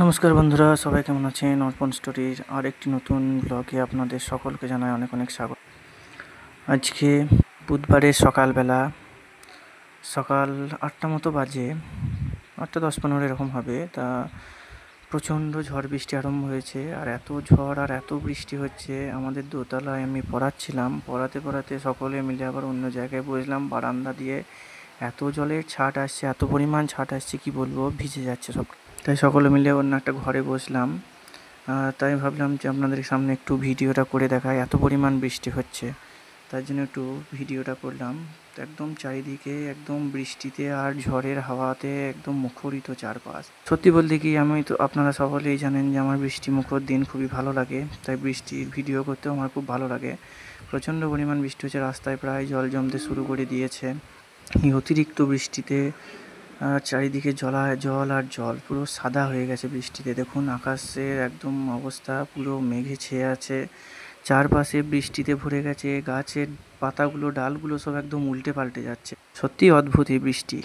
নমস্কার বন্ধুরা, সবাই কেমন আছেন? অর্পণ স্টোরির আর একটি নতুন ব্লগে আপনাদের সকলকে জানাই অনেক অনেক স্বাগত। আজকে বুধবারের সকালবেলা, সকাল 8টা মতো বাজে, 8:10-15 এরকম হবে। তা প্রচণ্ড ঝড় বৃষ্টি আরম্ভ হয়েছে, আর এত ঝড় আর এত বৃষ্টি হচ্ছে। আমাদের দোতলায় আমি পড়াচ্ছিলাম, পড়াতে পড়াতে সকলে মিলে আবার অন্য জায়গায় বসলাম। বারান্দা দিয়ে এত জলের ছাট আসছে, এত পরিমাণ ছাট আসছে কি বলবো, ভিজে যাচ্ছে সব। তাই সকলে মিলে অন্য একটা ঘরে বসলাম। তাই ভাবলাম যে আপনাদের সামনে একটু ভিডিওটা করে দেখাই। এত পরিমাণ বৃষ্টি হচ্ছে, তার জন্য একটু ভিডিওটা করলাম। তো একদম চারিদিকে একদম বৃষ্টিতে আর ঝড়ের হাওয়াতে একদম মুখরিত চারপাশ। সত্যি বলতে কি, আমি তো আপনারা সকলেই জানেন যে আমার বৃষ্টি মুখর দিন খুবই ভালো লাগে, তাই বৃষ্টির ভিডিও করতেও আমার খুব ভালো লাগে। প্রচণ্ড পরিমাণ বৃষ্টি হচ্ছে, রাস্তায় প্রায় জল জমতে শুরু করে দিয়েছে। এই অতিরিক্ত বৃষ্টিতে চারিদিকে জল আর জল, পুরো সাদা হয়ে গেছে বৃষ্টিতে। দেখুন আকাশের একদম অবস্থা পুরো মেঘে ছেয়ে আছে, চারপাশে বৃষ্টিতে ভরে গেছে। গাছের পাতাগুলো, ডালগুলো সব একদম উল্টে পাল্টে যাচ্ছে। সত্যি অদ্ভুত এই বৃষ্টি।